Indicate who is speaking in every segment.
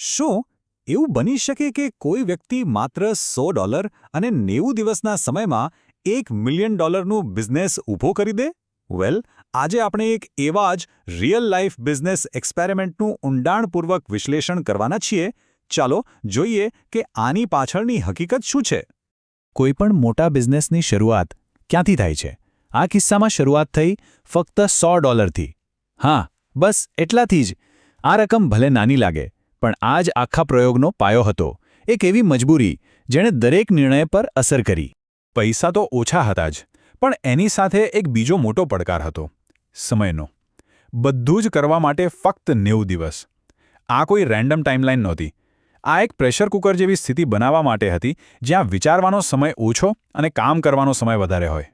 Speaker 1: શું એવું બની શકે કે કોઈ વ્યક્તિ માત્ર $100 અને 90 દિવસના સમયમાં $1 મિલિયન બિઝનેસ ઊભો કરી દે? વેલ, આજે આપણે એક એવા જ રિયલ લાઈફ બિઝનેસ એક્સપેરિમેન્ટનું ઊંડાણપૂર્વક વિશ્લેષણ કરવાના છીએ. ચાલો જોઈએ કે આની પાછળની હકીકત શું છે. કોઈપણ મોટા બિઝનેસની શરૂઆત ક્યાંથી થાય છે? આ કિસ્સામાં શરૂઆત થઈ ફક્ત $100થી. હા, બસ એટલાથી જ. આ રકમ ભલે નાની લાગે, પણ આ જ આખા પ્રયોગનો પાયો હતો. એક એવી મજબૂરી જેણે દરેક નિર્ણય પર અસર કરી. પૈસા તો ઓછા હતા જ, પણ એની સાથે એક બીજો મોટો પડકાર હતો: સમયનો. બધું જ કરવા માટે ફક્ત 90 દિવસ. આ કોઈ રેન્ડમ ટાઈમલાઈન નહોતી. આ એક પ્રેશર કુકર જેવી સ્થિતિ બનાવવા માટે હતી, જ્યાં વિચારવાનો સમય ઓછો અને કામ કરવાનો સમય વધારે હોય.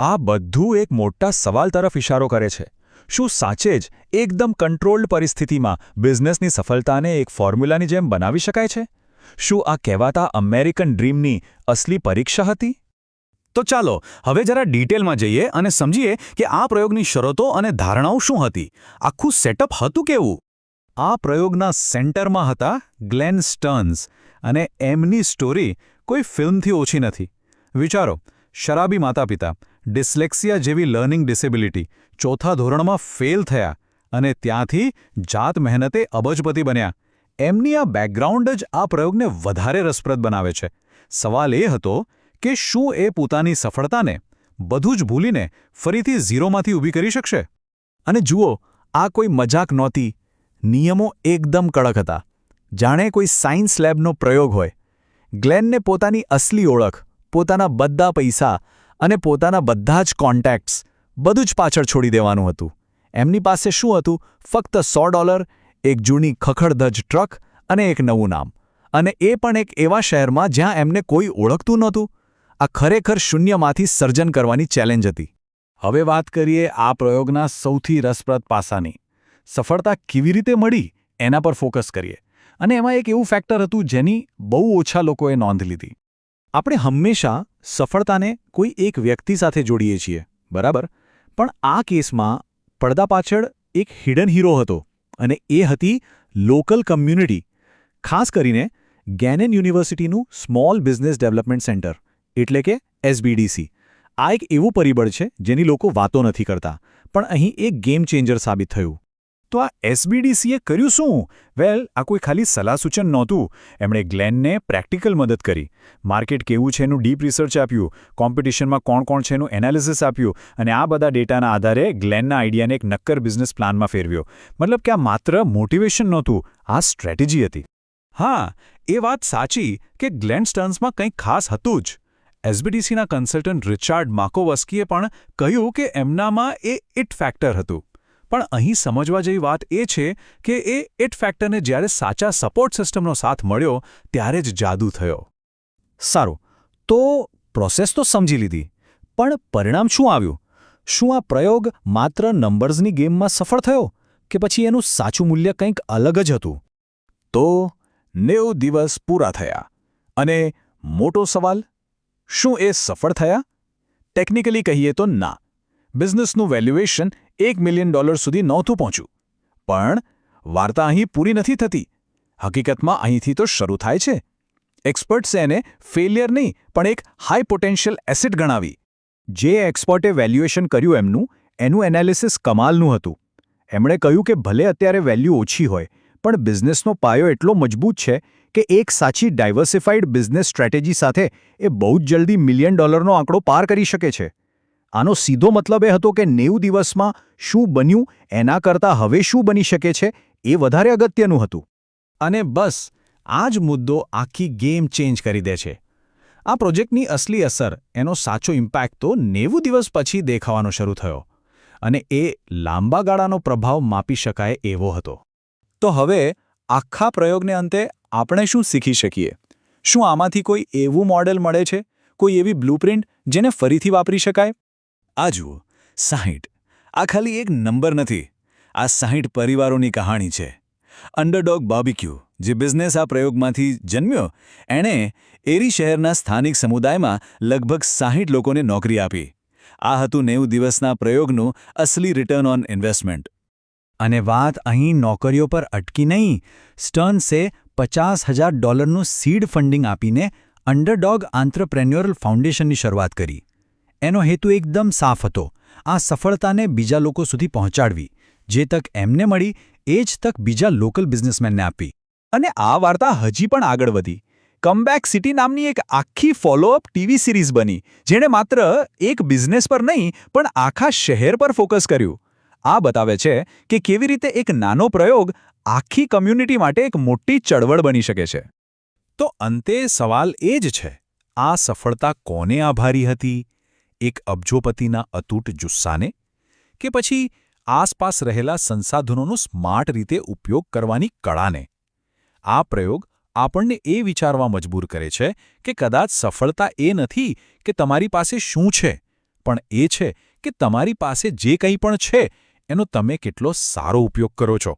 Speaker 1: આ બધું એક મોટા સવાલ તરફ ઇશારો કરે છે. શું સાચે જ એકદમ કંટ્રોલ્ડ પરિસ્થિતિમાં બિઝનેસની સફળતાને એક ફોર્મ્યુલાની જેમ બનાવી શકાય છે? શું આ કહેવાતા અમેરિકન ડ્રીમની અસલી પરીક્ષા હતી? તો ચાલો હવે જરા ડિટેલમાં જઈએ અને સમજીએ કે આ પ્રયોગની શરતો અને ધારણાઓ શું હતી. આખું સેટઅપ હતું કેવું? આ પ્રયોગના સેન્ટરમાં હતા ગ્લેન સ્ટર્ન્સ, અને એમની સ્ટોરી કોઈ ફિલ્મથી ઓછી નથી. વિચારો, શરાબી માતાપિતા, ડિસ્લેક્સિયા જેવી લર્નિંગ ડિસેબિલિટી, ચોથા ધોરણમાં ફેલ થયા અને ત્યાંથી જાત મહેનતે અબજપતિ બન્યા. એમની આ બેકગ્રાઉન્ડ જ આ પ્રયોગને વધારે રસપ્રદ બનાવે છે. સવાલ એ હતો કે શું એ પોતાની સફળતાને બધું જ ભૂલીને ફરીથી ઝીરોમાંથી ઊભી કરી શકશે? અને જુઓ, આ કોઈ મજાક નહોતી. નિયમો એકદમ કડક હતા, જાણે કોઈ સાયન્સ લેબનો પ્રયોગ હોય. ગ્લેનને પોતાની અસલી ઓળખ, પોતાના બધા પૈસા અને પોતાના બધા જ કોન્ટેક્ટ્સ બધું જ પાછળ છોડી દેવાનું હતું. એમની પાસે શું હતું? ફક્ત $100, એક જૂની ખખડધજ ટ્રક અને એક નવું નામ. અને એ પણ એક એવા શહેરમાં જ્યાં એમને કોઈ ઓળખતું નહોતું. આ ખરેખર શૂન્યમાંથી સર્જન કરવાની ચેલેન્જ હતી. હવે વાત કરીએ આ પ્રયોગના સૌથી રસપ્રદ પાસાની. સફળતા કેવી રીતે મળી એના પર ફોકસ કરીએ. અને એમાં એક એવું ફેક્ટર હતું જેની બહુ ઓછા લોકોએ નોંધ લીધી. આપણે હંમેશા સફળતાને કોઈ એક વ્યક્તિ સાથે જોડીએ છીએ, બરાબર? પણ આ કેસમાં પડદા પાછળ એક હિડન હીરો હતો, અને એ હતી લોકલ કમ્યુનિટી. ખાસ કરીને ગેનેન યુનિવર્સિટીનું સ્મોલ બિઝનેસ ડેવલપમેન્ટ સેન્ટર, એટલે કે SBDC. આ એક એવું પરિબળ છે જેની લોકો વાતો નથી કરતા, પણ અહીં એક ગેમ ચેન્જર સાબિત થયું. તો આ SBDCએ કર્યું શું? વેલ, આ કોઈ ખાલી સલાહ સૂચન નહોતું. એમણે ગ્લેનને પ્રેક્ટિકલ મદદ કરી. માર્કેટ કેવું છે એનું ડીપ રિસર્ચ આપ્યું, કોમ્પિટિશનમાં કોણ કોણ છે એનું એનાલિસિસ આપ્યું, અને આ બધા ડેટાના આધારે ગ્લેનના આઈડિયાને એક નક્કર બિઝનેસ પ્લાનમાં ફેરવ્યો. મતલબ કે આ માત્ર મોટિવેશન નહોતું, આ સ્ટ્રેટેજી હતી. હા, એ વાત સાચી કે ગ્લેન સ્ટર્ન્સમાં કંઈક ખાસ હતું જ. SBDCના કન્સલ્ટન્ટ રિચાર્ડ માકોવસ્કીએ પણ કહ્યું કે એમનામાં એ ઇટ ફેક્ટર હતું. પણ અહીં સમજવા જેવી વાત એ છે કે એ ઇટ ફેક્ટરને જ્યારે સાચા સપોર્ટ સિસ્ટમનો સાથ મળ્યો ત્યારે જ જાદુ થયો. સારું, તો પ્રોસેસ તો સમજી લીધી, પણ પરિણામ શું આવ્યું? શું આ પ્રયોગ માત્ર નંબર્સની ગેમમાં સફળ થયો, કે પછી એનું સાચું મૂલ્ય કંઈક અલગ જ હતું? તો 90 દિવસ પૂરા થયા, અને મોટો સવાલ: શું એ સફળ થયા? ટેકનિકલી કહીએ તો ના. બિઝનેસનું વેલ્યુએશન $1 મિલિયન સુધી નહોતું પહોંચ્યું. પણ વાર્તા અહીં પૂરી નથી થતી. હકીકતમાં અહીંથી તો શરૂ થાય છે. એક્સપર્ટ્સે એને ફેલિયર નહીં, પણ એક હાઈ પોટેન્શિયલ એસેટ ગણાવી. જે એક્સપર્ટે વેલ્યુએશન કર્યું એનું એનાલિસિસ કમાલનું હતું. એમણે કહ્યું કે ભલે અત્યારે વેલ્યુ ઓછી હોય, પણ બિઝનેસનો પાયો એટલો મજબૂત છે કે એક સાચી ડાયવર્સિફાઈડ બિઝનેસ સ્ટ્રેટેજી સાથે એ બહુ જ જલ્દી $1 મિલિયન આંકડો પાર કરી શકે છે. આનો સીધો મતલબ એ હતો કે 90 દિવસમાં શું બન્યું એના કરતાં હવે શું બની શકે છે એ વધારે અગત્યનું હતું. અને બસ આ જ મુદ્દો આખી ગેમ ચેન્જ કરી દે છે. આ પ્રોજેક્ટની અસલી અસર, એનો સાચો ઇમ્પેક્ટ તો 90 દિવસ પછી દેખાવાનો શરૂ થયો. અને એ લાંબા ગાળાનો પ્રભાવ માપી શકાય એવો હતો. તો હવે આખા પ્રયોગને અંતે આપણે શું શીખી શકીએ? શું આમાંથી કોઈ એવું મોડેલ મળે છે, કોઈ એવી બ્લુપ્રિન્ટ જેને ફરીથી વાપરી શકાય? આ જુઓ, 60. આ ખાલી એક નંબર નથી. આ 60 પરિવારોની કહાણી છે. અંડરડોગ બાર્બિક્યુ, જે બિઝનેસ આ પ્રયોગમાંથી જન્મ્યો, એણે એરી શહેરના સ્થાનિક સમુદાયમાં લગભગ 60 લોકોને નોકરી આપી. આ હતું 90 દિવસના પ્રયોગનું અસલી રિટર્ન ઓન ઇન્વેસ્ટમેન્ટ. અને વાત અહીં નોકરીઓ પર અટકી નહીં. સ્ટર્ન્સે $50,000નું સીડ ફંડિંગ આપીને અંડરડોગ આંત્રપ્રેન્યોરલ ફાઉન્ડેશનની શરૂઆત કરી. એનો હેતુ એકદમ સાફ હતો, આ સફળતાને બીજા લોકો સુધી પહોંચાડવી. જે તક એમને મળી એ જ તક બીજા લોકલ બિઝનેસમેનને આપવી. અને આ વાર્તા હજી પણ આગળ વધી. કમબેક સિટી નામની એક આખી ફોલોઅપ ટીવી સિરીઝ બની, જેણે માત્ર એક બિઝનેસ પર નહીં પણ આખા શહેર પર ફોકસ કર્યું. આ બતાવે છે કે કેવી રીતે એક નાનો પ્રયોગ આખી કમ્યુનિટી માટે એક મોટી ચળવળ બની શકે છે. તો અંતે સવાલ એ જ છે, આ સફળતા કોને આભારી હતી? એક અબજોપતિના અતૂટ જુસ્સાને? કે પછી આસપાસ રહેલા સંસાધનોનો સ્માર્ટ રીતે ઉપયોગ કરવાની કળાને? આ પ્રયોગ આપણને એ વિચારવા મજબૂર કરે છે કે કદાચ સફળતા એ નથી કે તમારી પાસે શું છે, પણ એ છે કે તમારી પાસે જે કંઈ પણ છે એનો તમે કેટલો સારો ઉપયોગ કરો છો.